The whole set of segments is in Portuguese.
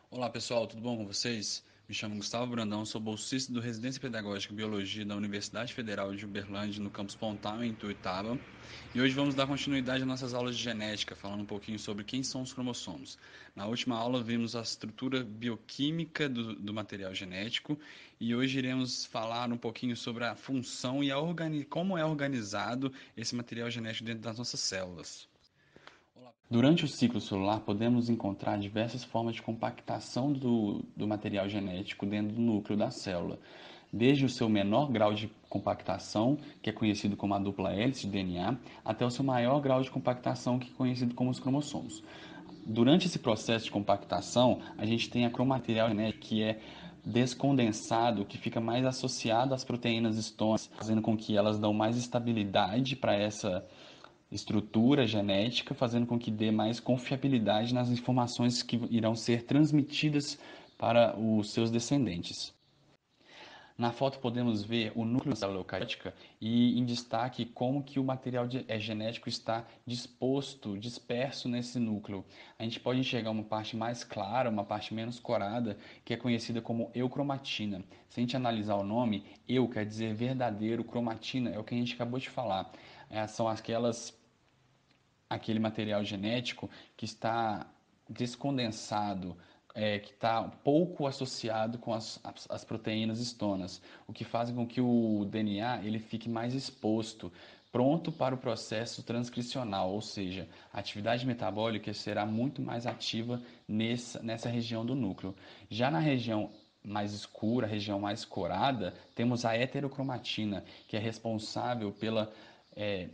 Olá pessoal, tudo bom com vocês? Me chamo Gustavo Brandão, sou bolsista do Residência Pedagógica em Biologia da Universidade Federal de Uberlândia, no campus Pontal, em Ituiutaba. E hoje vamos dar continuidade às nossas aulas de genética, falando um pouquinho sobre quem são os cromossomos. Na última aula vimos a estrutura bioquímica do material genético e hoje iremos falar um pouquinho sobre a função e como é organizado esse material genético dentro das nossas células. Durante o ciclo celular, podemos encontrar diversas formas de compactação do material genético dentro do núcleo da célula, desde o seu menor grau de compactação, que é conhecido como a dupla hélice de DNA, até o seu maior grau de compactação, que é conhecido como os cromossomos. Durante esse processo de compactação, a gente tem a cromaterial genético, que é descondensado, que fica mais associado às proteínas estonas, fazendo com que elas dão mais estabilidade para essa estrutura genética, fazendo com que dê mais confiabilidade nas informações que irão ser transmitidas para os seus descendentes. Na foto podemos ver o núcleo da célula eucariótica e em destaque como que o material genético está disposto, disperso nesse núcleo. A gente pode enxergar uma parte mais clara, uma parte menos corada, que é conhecida como eucromatina. Se a gente analisar o nome, eu quer dizer verdadeiro, cromatina é o que a gente acabou de falar. São aquele material genético que está descondensado, que está pouco associado com as proteínas estonas, o que faz com que o DNA ele fique mais exposto, pronto para o processo transcricional, ou seja, a atividade metabólica será muito mais ativa nessa região do núcleo. Já na região mais escura, a região mais corada, temos a heterocromatina, que é responsável pela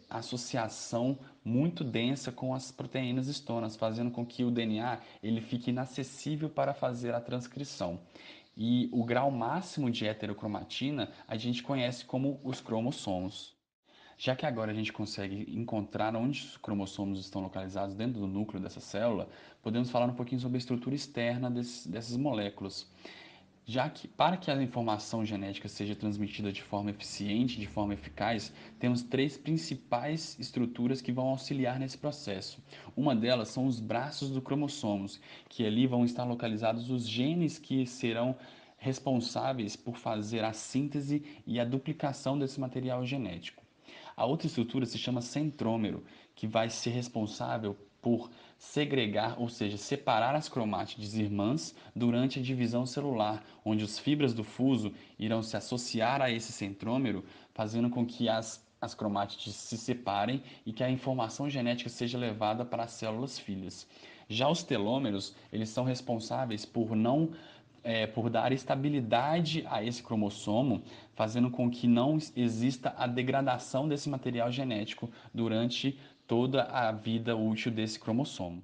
associação muito densa com as proteínas estonas, fazendo com que o DNA ele fique inacessível para fazer a transcrição. E o grau máximo de heterocromatina a gente conhece como os cromossomos. Já que agora a gente consegue encontrar onde os cromossomos estão localizados dentro do núcleo dessa célula, podemos falar um pouquinho sobre a estrutura externa dessas moléculas. Já que, para que a informação genética seja transmitida de forma eficiente, de forma eficaz, temos três principais estruturas que vão auxiliar nesse processo. Uma delas são os braços do cromossomos, que ali vão estar localizados os genes que serão responsáveis por fazer a síntese e a duplicação desse material genético. A outra estrutura se chama centrômero, que vai ser responsável por segregar, ou seja, separar as cromátides irmãs durante a divisão celular, onde as fibras do fuso irão se associar a esse centrômero, fazendo com que as cromátides se separem e que a informação genética seja levada para as células filhas. Já os telômeros, eles são responsáveis por dar estabilidade a esse cromossomo, fazendo com que não exista a degradação desse material genético durante toda a vida útil desse cromossomo.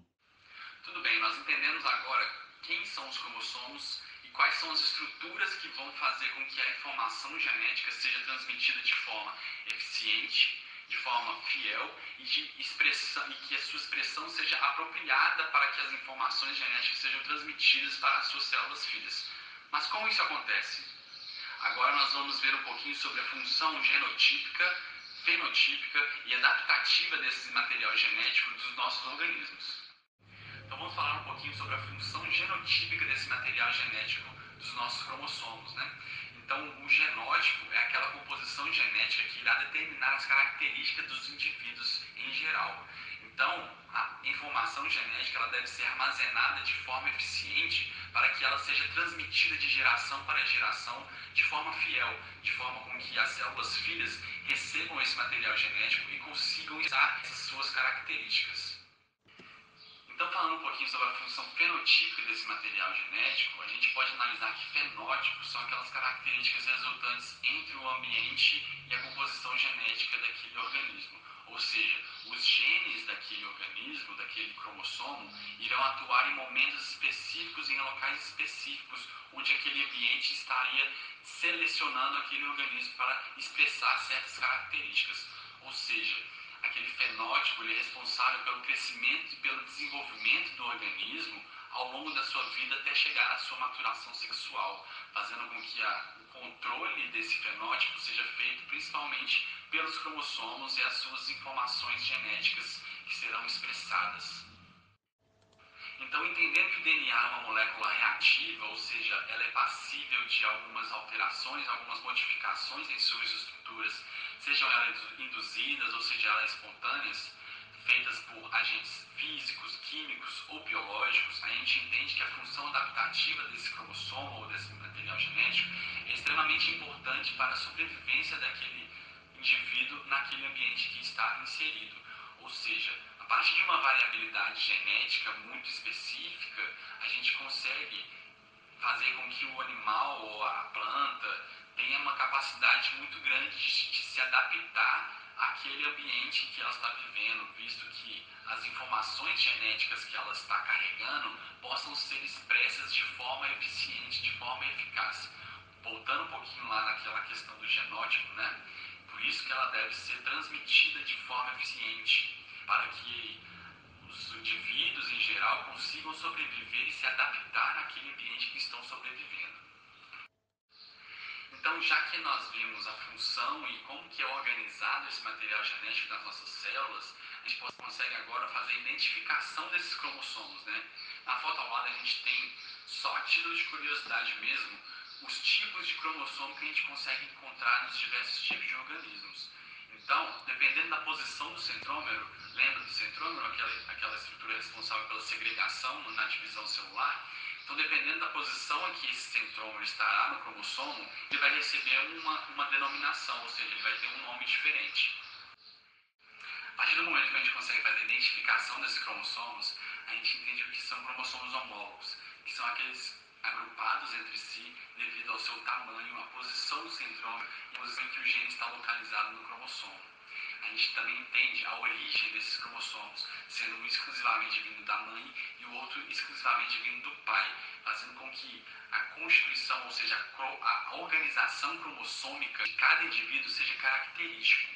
Tudo bem, nós entendemos agora quem são os cromossomos e quais são as estruturas que vão fazer com que a informação genética seja transmitida de forma eficiente, de forma fiel e que a sua expressão seja apropriada para que as informações genéticas sejam transmitidas para as suas células filhas. Mas como isso acontece? Agora nós vamos ver um pouquinho sobre a função genotípica, fenotípica e adaptativa desse material genético dos nossos organismos. Então vamos falar um pouquinho sobre a função genotípica desse material genético dos nossos cromossomos, né? Então o genótipo é aquela composição genética que irá determinar as características dos indivíduos em geral. Então a informação genética ela deve ser armazenada de forma eficiente para que ela seja transmitida de geração para geração de forma fiel, de forma com que as células filhas recebam esse material genético e consigam usar essas suas características. Então, falando um pouquinho sobre a função fenotípica desse material genético, a gente pode analisar que fenótipos são aquelas características resultantes entre o ambiente e a composição genética daquele organismo. Ou seja, os genes daquele organismo, daquele cromossomo, irão atuar em momentos específicos, em locais específicos, onde aquele ambiente estaria selecionando aquele organismo para expressar certas características. Ou seja, aquele fenótipo ele é responsável pelo crescimento e pelo desenvolvimento do organismo ao longo da sua vida até chegar à sua maturação sexual, fazendo com que o controle desse fenótipo seja feito principalmente pelos cromossomos e as suas informações genéticas que serão expressadas. Então, entendendo que o DNA é uma molécula reativa, ou seja, ela é passível de algumas alterações, algumas modificações em suas estruturas, sejam elas induzidas ou sejam elas espontâneas, feitas por agentes físicos, químicos ou biológicos, a gente entende que a função adaptativa desse cromossomo ou desse material genético é extremamente importante para a sobrevivência daquele indivíduo naquele ambiente que está inserido. Ou seja, a partir de uma variabilidade genética muito específica, a gente consegue fazer com que o animal ou a planta tenha uma capacidade muito grande de se adaptar àquele ambiente que ela está vivendo, visto que as informações genéticas que ela está carregando possam ser expressas de forma eficiente, de forma eficaz. Voltando um pouquinho lá naquela questão do genótipo, né? Por isso que ela deve ser transmitida de forma eficiente, para que os indivíduos em geral consigam sobreviver e se adaptar naquele ambiente que estão sobrevivendo. Então, já que nós vimos a função e como que é organizado esse material genético das nossas células, a gente consegue agora fazer a identificação desses cromossomos, né? Na foto ao lado a gente tem, só a título de curiosidade mesmo, os tipos de cromossomo que a gente consegue encontrar nos diversos tipos de organismos. Então, dependendo da posição do centrômero, lembra do centrômero, aquela estrutura responsável pela segregação na divisão celular? Então, dependendo da posição em que esse centrômero estará no cromossomo, ele vai receber uma denominação, ou seja, ele vai ter um nome diferente. A partir do momento que a gente consegue fazer a identificação desses cromossomos, a gente entende o que são cromossomos homólogos, que são aqueles agrupados entre si devido ao seu tamanho, a posição do centrômero e a posição em que o gene está localizado no cromossomo. A gente também entende a origem desses cromossomos, sendo um exclusivamente vindo da mãe e o outro exclusivamente vindo do pai, fazendo com que a constituição, ou seja, a organização cromossômica de cada indivíduo seja característico.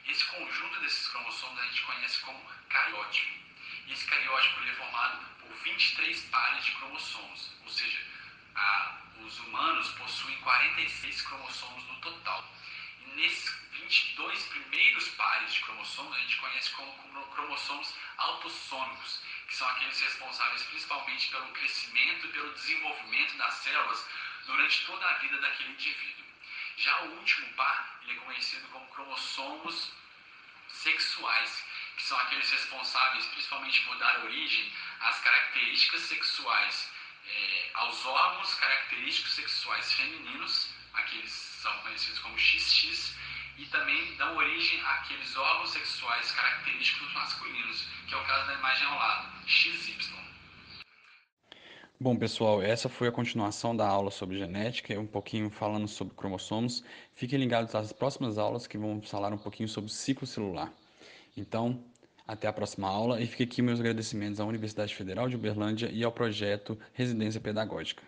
Esse conjunto desses cromossomos a gente conhece como cariótipo. E esse cariótipo ele é formado por 23 pares de cromossomos, ou seja, os humanos possuem 46 cromossomos no total. E nesses 22 primeiros pares de cromossomos a gente conhece como cromossomos autossômicos, que são aqueles responsáveis principalmente pelo crescimento e pelo desenvolvimento das células durante toda a vida daquele indivíduo. Já o último par ele é conhecido como cromossomos sexuais, que são aqueles responsáveis principalmente por dar origem às características sexuais, aos órgãos característicos sexuais femininos, aqueles são conhecidos como XX, e também dão origem àqueles órgãos sexuais característicos masculinos, que é o caso da imagem ao lado, XY. Bom, pessoal, essa foi a continuação da aula sobre genética, um pouquinho falando sobre cromossomos. Fiquem ligados às próximas aulas que vamos falar um pouquinho sobre ciclo celular. Então, até a próxima aula e fica aqui meus agradecimentos à Universidade Federal de Uberlândia e ao projeto Residência Pedagógica.